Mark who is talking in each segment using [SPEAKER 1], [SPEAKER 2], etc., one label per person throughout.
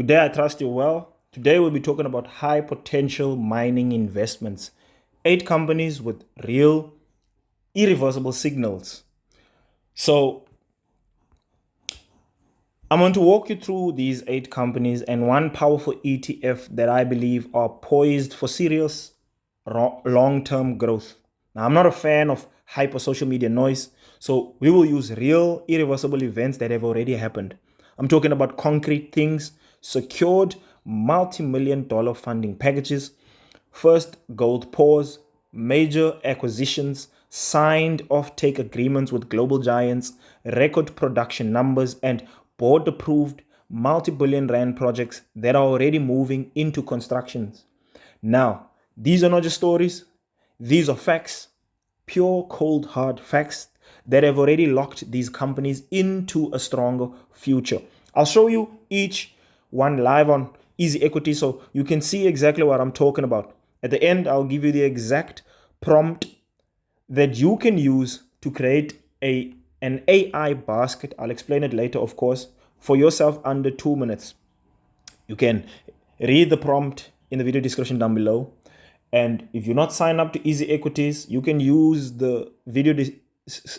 [SPEAKER 1] Good day, I trust you well. Today we'll be talking about high potential mining investments. 8 companies with real irreversible signals. So I'm going to walk you through these 8 companies and one powerful ETF that I believe are poised for serious long-term growth. Now, I'm not a fan of hyper social media noise, so we will use real irreversible events that have already happened. I'm talking about concrete things, secured multi-million dollar funding packages, first gold pours, major acquisitions, signed off-take agreements with global giants, record production numbers, and board-approved multi-billion rand projects that are already moving into constructions. Now, these are not just stories, these are facts, pure, cold, hard facts that have already locked these companies into a stronger future. I'll show you each one live on EasyEquities so you can see exactly what I'm talking about. At the end, I'll give you the exact prompt that you can use to create an AI basket. I'll explain it later, of course, for yourself under 2 minutes. You can read the prompt in the video description down below. And if you're not signed up to EasyEquities, you can use the video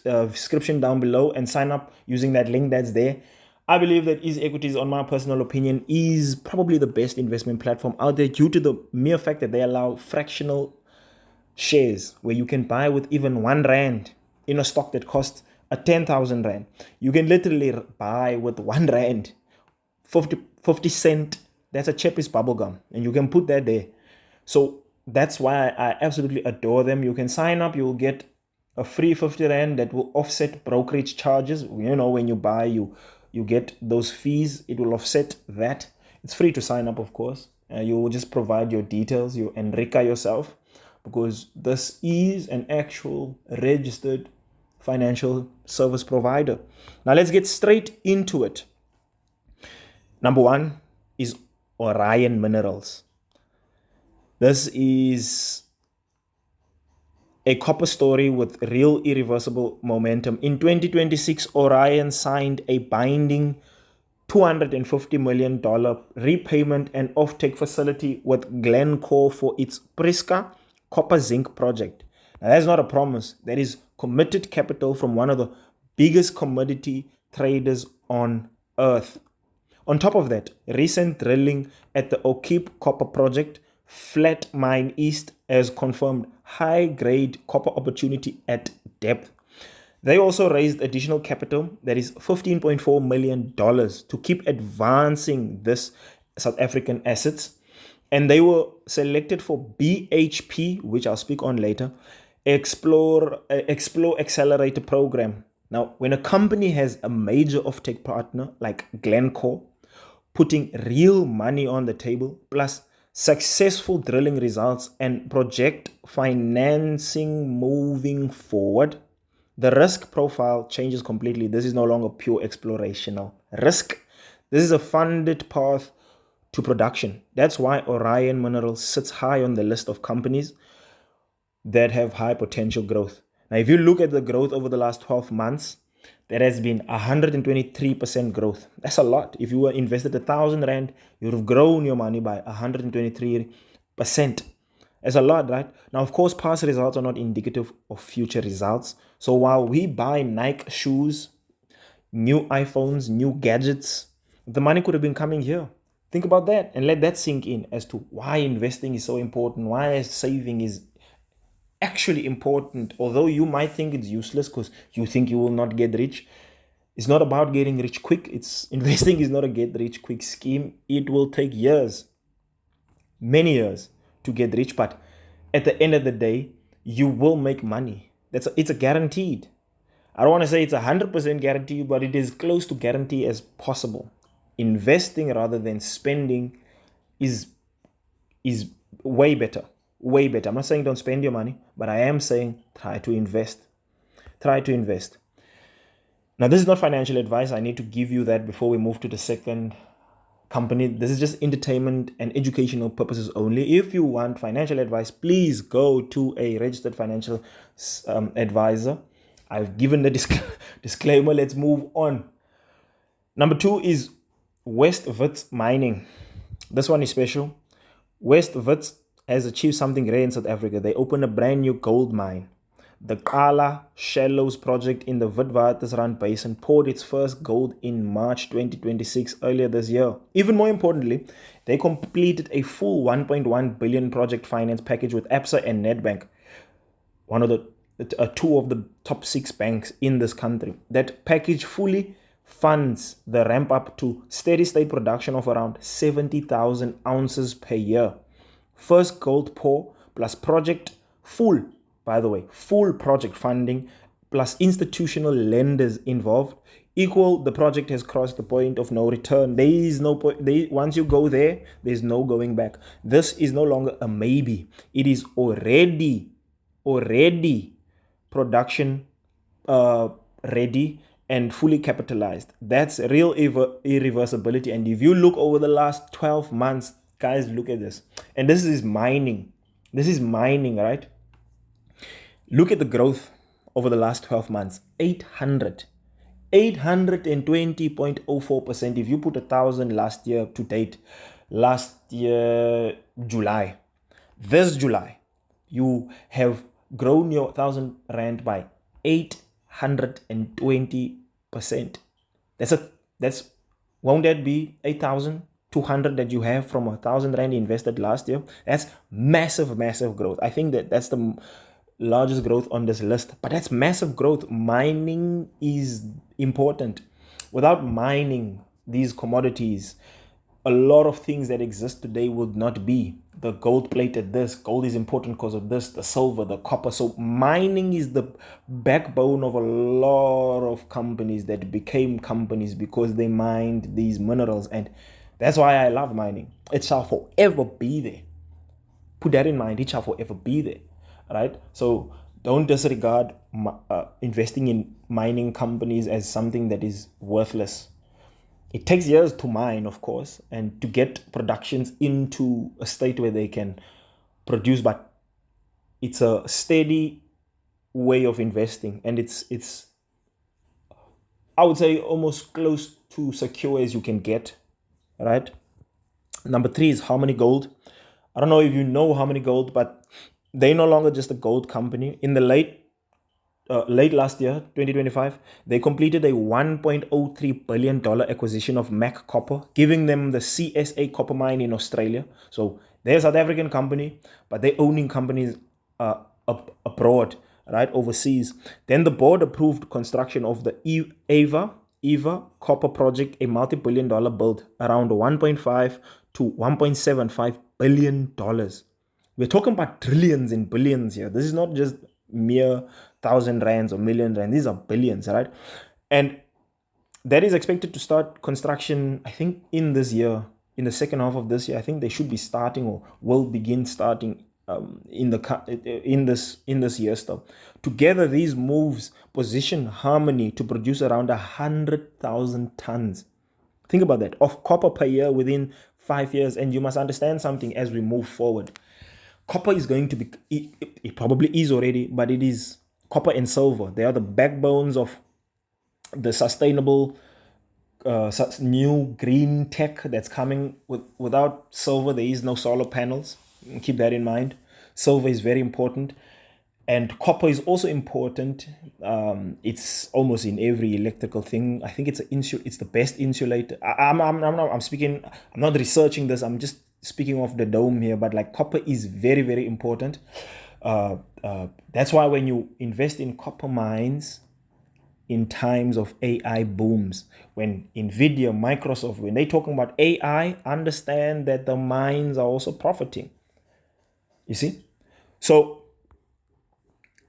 [SPEAKER 1] description down below and sign up using that link that's there. I believe that EasyEquities, on my personal opinion, is probably the best investment platform out there due to the mere fact that they allow fractional shares where you can buy with even 1 rand in a stock that costs a 10,000 rand. You can literally buy with 1 rand, 50 cent. That's a cheapest bubble gum, and you can put that there. So that's why I absolutely adore them. You can sign up, you'll get a free 50 rand that will offset brokerage charges. You know, when you buy, you get those fees, it will offset that. It's free to sign up, of course. You will just provide your details, you Enrica yourself, because this is an actual registered financial service provider. Now let's get straight into it. Number 1 is Orion Minerals. This is a copper story with real irreversible momentum. In 2026, Orion signed a binding $250 million repayment and offtake facility with Glencore for its Prisca copper zinc project. Now, that's not a promise. That is committed capital from one of the biggest commodity traders on earth. On top of that, recent drilling at the Okeep copper project, Flat Mine East, has confirmed high-grade copper opportunity at depth. They also raised additional capital, that is $15.4 million, to keep advancing this South African assets. And they were selected for BHP, which I'll speak on later, Explore Accelerator program. Now, when a company has a major offtake partner like Glencore, putting real money on the table, plus successful drilling results and project financing moving forward, the risk profile changes completely. This is no longer pure explorational risk. This is a funded path to production. That's why Orion Minerals sits high on the list of companies that have high potential growth. Now, if you look at the growth over the last 12 months, there has been 123% growth. That's a lot. If you were invested 1,000 rand, you would have grown your money by 123%. That's a lot, right? Now, of course, past results are not indicative of future results. So while we buy Nike shoes, new iPhones, new gadgets, the money could have been coming here. Think about that and let that sink in as to why investing is so important, why saving is actually important. Although you might think it's useless because you think you will not get rich, it's not about getting rich quick. Investing is not a get rich quick scheme. It will take years, many years, to get rich, but at the end of the day, you will make money. It's a guaranteed. I don't want to say it's 100% guaranteed, but it is close to guarantee as possible. Investing rather than spending is way better. Way better. I'm not saying don't spend your money, but I am saying try to invest. Try to invest. Now, this is not financial advice. I need to give you that before we move to the second company. This is just entertainment and educational purposes only. If you want financial advice, please go to a registered financial advisor. I've given the disclaimer. Let's move on. Number 2 is Wits Mining. This one is special. Wits has achieved something rare in South Africa. They opened a brand new gold mine. The Kala Shallows project in the Witwatersrand Basin poured its first gold in March 2026, earlier this year. Even more importantly, they completed a full 1.1 billion project finance package with Absa and Nedbank, one of the two of the top 6 banks in this country. That package fully funds the ramp up to steady state production of around 70,000 ounces per year. First gold pour plus project full, by the way, full project funding plus institutional lenders involved equal the project has crossed the point of no return. There is no point. Once you go there, there's no going back. This is no longer a maybe. It is already production ready and fully capitalized. That's real irreversibility. And if you look over the last 12 months, guys, look at this. And this is mining. This is mining, right? Look at the growth over the last 12 months. 820.04%. If you put 1,000 last year to date, last year, July, this July, you have grown your 1,000 rand by 820%. Won't that be 8,200 that you have from 1,000 rand invested last year? That's massive growth. I think that's the largest growth on this list, but that's massive growth. Mining is important. Without mining these commodities, a lot of things that exist today would not be. The gold plated this, gold is important because of this, the silver, the copper. So mining is the backbone of a lot of companies that became companies because they mined these minerals. And that's why I love mining. It shall forever be there. Put that in mind. It shall forever be there, right? So don't disregard investing in mining companies as something that is worthless. It takes years to mine, of course, and to get productions into a state where they can produce, but it's a steady way of investing, and it's I would say almost close to secure as you can get, right? Number 3 is Harmony Gold. I don't know if you know Harmony Gold, but they're no longer just a gold company. In the late last year, 2025, they completed a $1.03 billion acquisition of Mac Copper, giving them the CSA copper mine in Australia. So they're a South African company, but they're owning companies abroad, right, overseas. Then the board approved construction of the Eva Copper project, a multi-billion dollar build, around 1.5 to 1.75 billion dollars. We're talking about trillions and billions here. This is not just mere 1,000 rands or million rand. These are billions, right? And that is expected to start construction, I think, in this year, in the second half of this year. I think they should be starting or will begin starting in this year still. Together, these moves position Harmony to produce around 100,000 tons. Think about that, of copper per year within 5 years. And you must understand something as we move forward. Copper is going to be, it probably is already, but it is copper and silver. They are the backbones of the sustainable new green tech that's coming. Without silver, there is no solar panels. Keep that in mind. Silver is very important. And copper is also important. It's almost in every electrical thing. I think it's the best insulator. I'm not researching this. I'm just speaking of the dome here, but like copper is very important. That's why when you invest in copper mines in times of AI booms, when Nvidia, Microsoft, when they're talking about AI, understand that the mines are also profiting. You see? So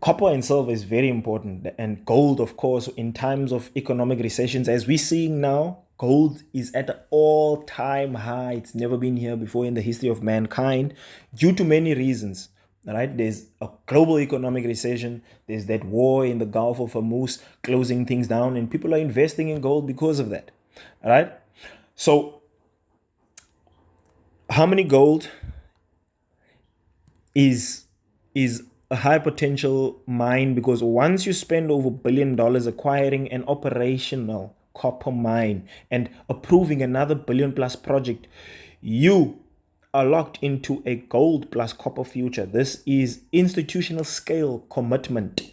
[SPEAKER 1] copper and silver is very important, and gold, of course, in times of economic recessions, as we're seeing now. Gold is at an all-time high. It's never been here before in the history of mankind due to many reasons, right? There's a global economic recession. There's that war in the Gulf of Hormuz closing things down, and people are investing in gold because of that, right? So Harmony Gold is a high potential mine because once you spend over $1 billion acquiring an operational copper mine and approving another billion plus project, you are locked into a gold plus copper future. This is institutional scale commitment.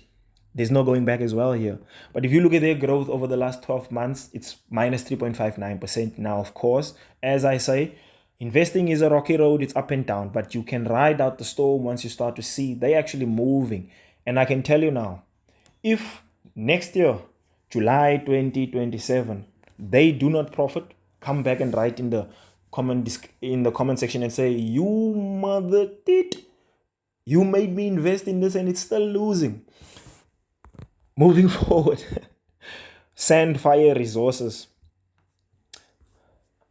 [SPEAKER 1] There's no going back as well here. But if you look at their growth over the last 12 months, it's minus 3.59%. Now, of course, as I say, investing is a rocky road. It's up and down, but you can ride out the storm once you start to see they're actually moving. And I can tell you now, if next year, July 2027, they do not profit, come back and write in the comment section and say, you mother tit, you made me invest in this and it's still losing. Moving forward, Sandfire Resources.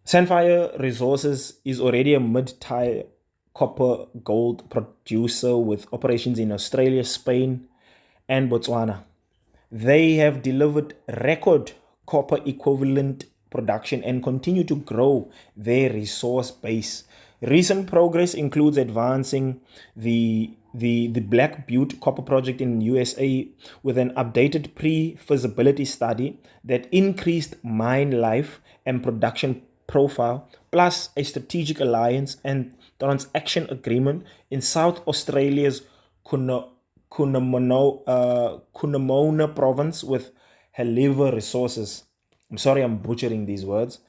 [SPEAKER 1] Sandfire Resources is already a mid-tier copper gold producer with operations in Australia, Spain, and Botswana. They have delivered record copper equivalent production and continue to grow their resource base. Recent progress includes advancing the Black Butte copper project in USA with an updated pre-feasibility study that increased mine life and production profile, plus a strategic alliance and transaction agreement in South Australia's Cunnamoona province with Eva Resources. I'm sorry I'm butchering these words,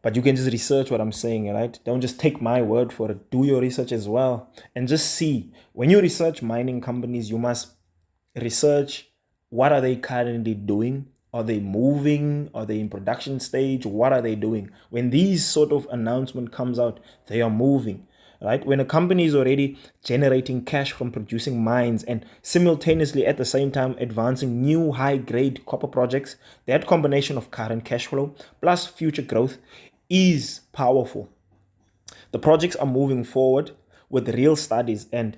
[SPEAKER 1] but you can just research what I'm saying, right? Don't just take my word for it. Do your research as well. And just see, when you research mining companies, you must research what are they currently doing? Are they moving? Are they in production stage? What are they doing? When these sort of announcement comes out, they are moving, right? When a company is already generating cash from producing mines and simultaneously at the same time advancing new high-grade copper projects, that combination of current cash flow plus future growth is powerful. The projects are moving forward with real studies and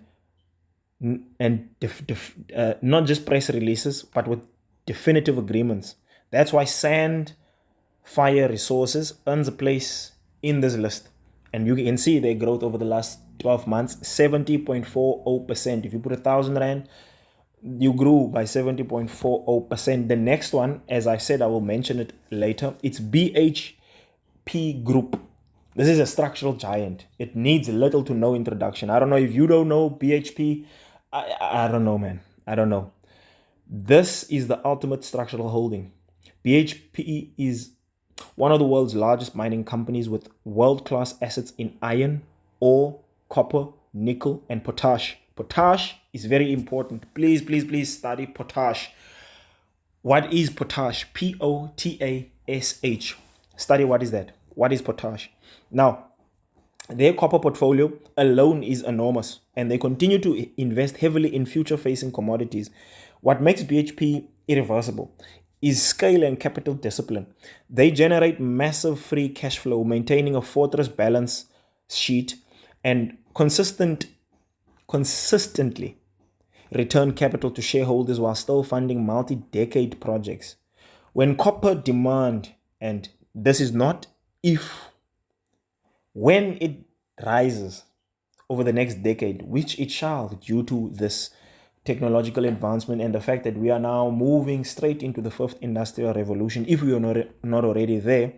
[SPEAKER 1] not just press releases, but with definitive agreements. That's why Sandfire Resources earns a place in this list. And you can see their growth over the last 12 months, 70.40%. If you put 1,000 Rand, you grew by 70.40%. The next one, as I said, I will mention it later. It's BHP Group. This is a structural giant. It needs little to no introduction. I don't know if you don't know BHP. I don't know, man. I don't know. This is the ultimate structural holding. BHP is one of the world's largest mining companies with world-class assets in iron, ore, copper, nickel, and potash. Potash is very important. Please, please, please study potash. What is potash? Potash. Study what is that. What is potash? Now, their copper portfolio alone is enormous, and they continue to invest heavily in future-facing commodities. What makes BHP irreversible is scale and capital discipline. They generate massive free cash flow, maintaining a fortress balance sheet, and consistently return capital to shareholders while still funding multi-decade projects. When copper demand, and this is not if, when it rises over the next decade, which it shall due to this technological advancement and the fact that we are now moving straight into the fifth industrial revolution, if we are not already there,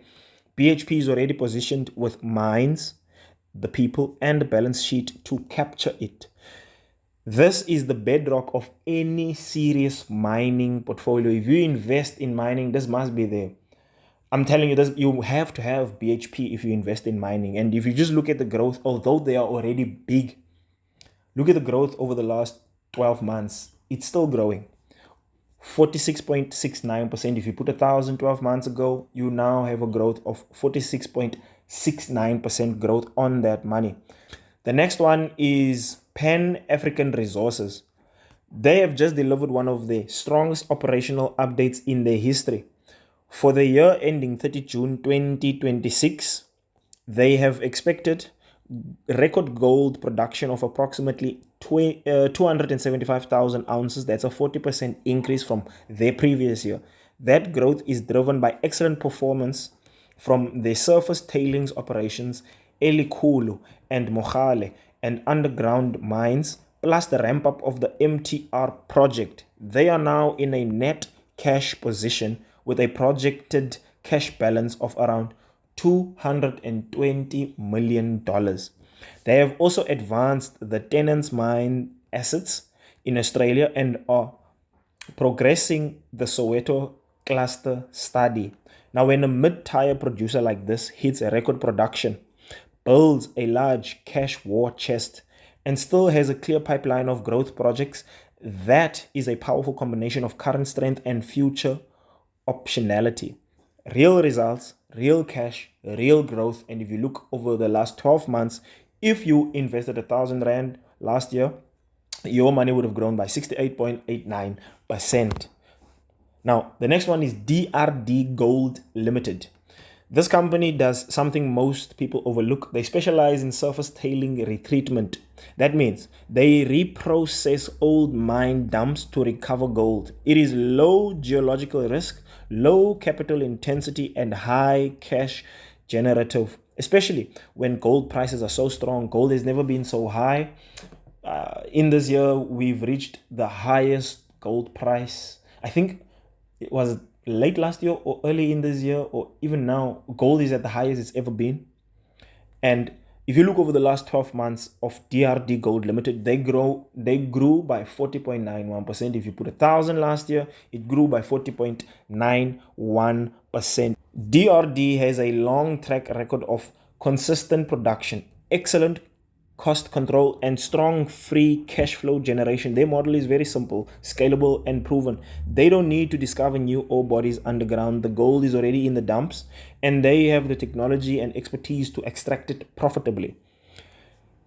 [SPEAKER 1] BHP is already positioned with mines, the people, and the balance sheet to capture it. This is the bedrock of any serious mining portfolio. If you invest in mining, this must be there. I'm telling you this, you have to have BHP if you invest in mining. And if you just look at the growth, although they are already big, look at the growth over the last 12 months. It's still growing. 46.69%. If you put 1,000 12 months ago, you now have a growth of 46.69% growth on that money. The next one is Pan African Resources. They have just delivered one of the strongest operational updates in their history. For the year ending 30 June 2026, they have expected record gold production of approximately 275,000 ounces. That's a 40% increase from their previous year. That growth is driven by excellent performance from their surface tailings operations, Elikhulu and Mogale, and underground mines, plus the ramp up of the MTR project. They are now in a net cash position with a projected cash balance of around $220 million. They have also advanced the Tennant's mine assets in Australia and are progressing the Soweto cluster study. Now, when a mid-tier producer like this hits a record production, builds a large cash war chest, and still has a clear pipeline of growth projects, that is a powerful combination of current strength and future optionality. Real results, real cash, real growth. And if you look over the last 12 months, if you invested R1,000 last year, your money would have grown by 68.89%. Now, the next one is DRDGOLD Limited. This company does something most people overlook. They specialize in surface tailing retreatment. That means they reprocess old mine dumps to recover gold. It is low geological risk, low capital intensity, and high cash generative, especially when gold prices are so strong. Gold has never been so high. In this year, we've reached the highest gold price. I think it was late last year or early in this year, or even now, gold is at the highest it's ever been. And if you look over the last 12 months of DRDGOLD Limited, they grew by 40.91%. If you put 1,000 last year, it grew by 40.91%. DRD has a long track record of consistent production, excellent cost control, and strong free cash flow generation. Their model is very simple, scalable, and proven. They don't need to discover new ore bodies underground. The gold is already in the dumps, and they have the technology and expertise to extract it profitably.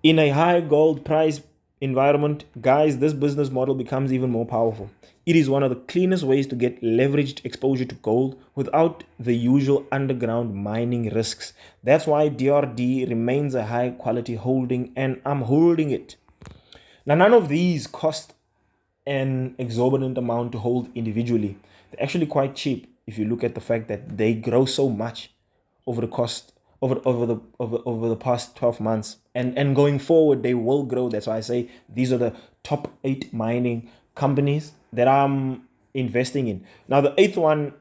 [SPEAKER 1] In a high gold price environment, guys, this business model becomes even more powerful. It is one of the cleanest ways to get leveraged exposure to gold without the usual underground mining risks. That's why DRD remains a high quality holding, and I'm holding it. Now, none of these cost an exorbitant amount to hold individually. They're actually quite cheap if you look at the fact that they grow so much over the past 12 months, and going forward they will grow. That's why I say these are the top 8 mining companies that I'm investing in. Now, the 8th one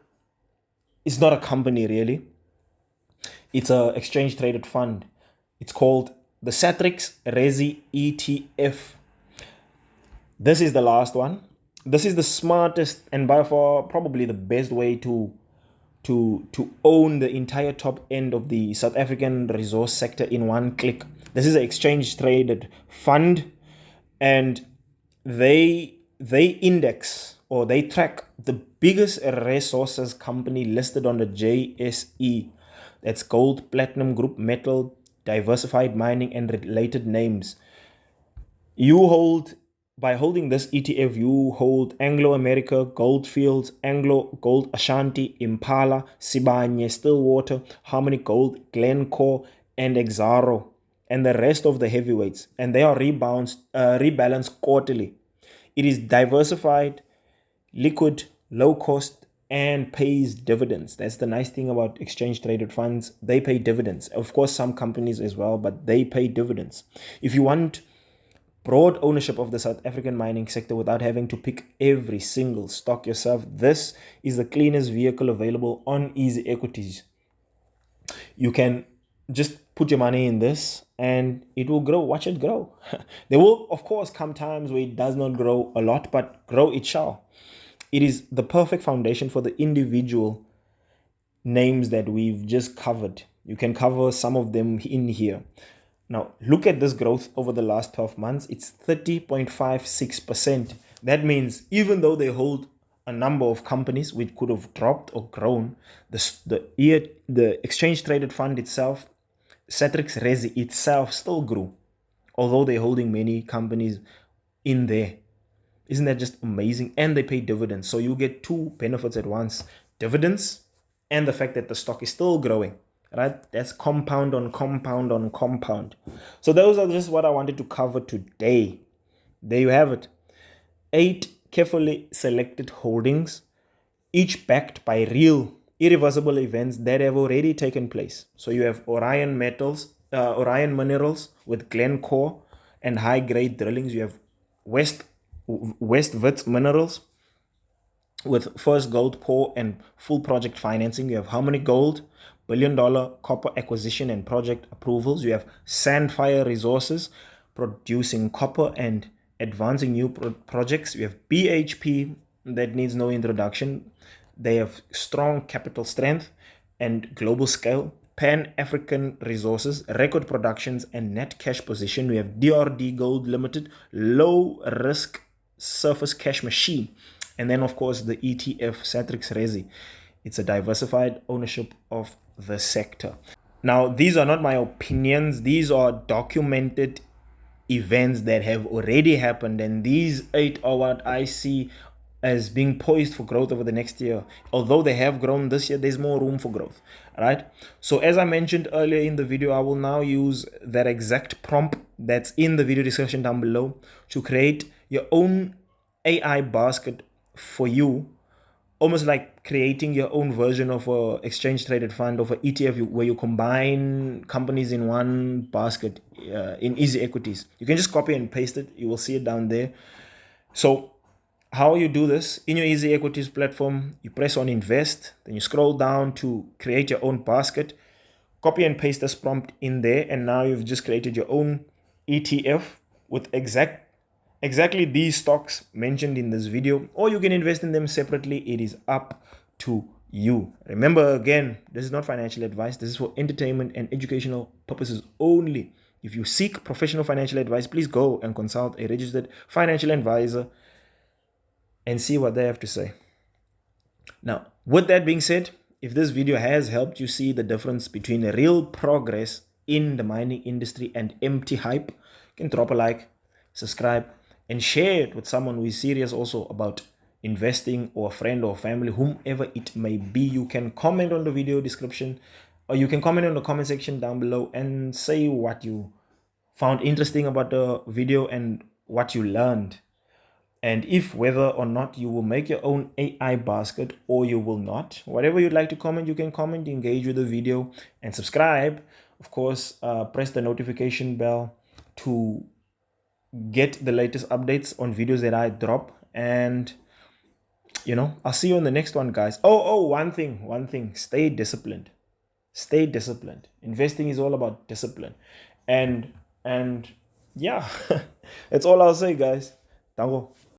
[SPEAKER 1] is not a company really. It's a exchange traded fund. It's called the Satrix RESI ETF. This is the last one. This is the smartest and by far probably the best way to own the entire top end of the South African resource sector in one click. This is an exchange traded fund, and they index, or they track, the biggest resources company listed on the JSE. That's gold, platinum group, metal, diversified mining, and related names. By holding this ETF, you hold Anglo America, Goldfields, Anglo Gold Ashanti, Impala, Sibanye, Stillwater, Harmony Gold, Glencore, and Exxaro, and the rest of the heavyweights. And they are rebalanced quarterly. It is diversified, liquid, low cost, and pays dividends. That's the nice thing about exchange traded funds. They pay dividends. Of course, some companies as well, but they pay dividends. If you want broad ownership of the South African mining sector without having to pick every single stock yourself, this is the cleanest vehicle available on EasyEquities. You can just put your money in this and it will grow. Watch it grow. There will, of course, come times where it does not grow a lot, but grow it shall. It is the perfect foundation for the individual names that we've just covered. You can cover some of them in here. Now, look at this growth over the last 12 months. It's 30.56%. That means even though they hold a number of companies which could have dropped or grown, the exchange traded fund itself, Satrix RESI itself, still grew, although they're holding many companies in there. Isn't that just amazing? And they pay dividends. So you get two benefits at once: dividends and the fact that the stock is still growing. Right? That's compound on compound on compound. So those are just what I wanted to cover today. There you have it. 8 carefully selected holdings, each backed by real irreversible events that have already taken place. So you have Orion Minerals with Glencore and high grade drillings. You have Wits Minerals with first gold pour and full project financing. You have Harmony Gold, $1 billion copper acquisition and project approvals. You have Sandfire Resources, producing copper and advancing new projects. You have BHP, that needs no introduction. They have strong capital strength and global scale. Pan-African resources, record productions, and net cash position. We have DRDGOLD Limited, low risk surface cash machine. And then, of course, the ETF Satrix RESI. It's a diversified ownership of the sector. Now, these are not my opinions. These are documented events that have already happened, and these 8 are what I see as being poised for growth over the next year. Although they have grown this year, there's more room for growth. Right? So as I mentioned earlier in the video, I will now use that exact prompt that's in the video description down below to create your own AI basket for you, almost like creating your own version of a exchange traded fund of an ETF where you combine companies in one basket in EasyEquities. You can just copy and paste it. You will see it down there. So how you do this in your EasyEquities platform, you press on invest, then you scroll down to create your own basket, copy and paste this prompt in there, and now you've just created your own ETF with exactly these stocks mentioned in this video, or you can invest in them separately. It is up to you. Remember, again, this is not financial advice. This is for entertainment and educational purposes only. If you seek professional financial advice, please go and consult a registered financial advisor and see what they have to say. Now, with that being said, if this video has helped you see the difference between real progress in the mining industry and empty hype, you can drop a like, subscribe, and share it with someone who is serious also about investing, or a friend or family, whomever it may be. You can comment on the video description, or you can comment on the comment section down below and say what you found interesting about the video and what you learned, and if whether or not you will make your own AI basket or you will not. Whatever you'd like to comment, you can comment, engage with the video, and subscribe. Of course, press the notification bell to get the latest updates on videos that I drop. And I'll see you on the next one, guys. One thing, stay disciplined. Stay disciplined. Investing is all about discipline. And yeah, that's all I'll say, guys. Dango.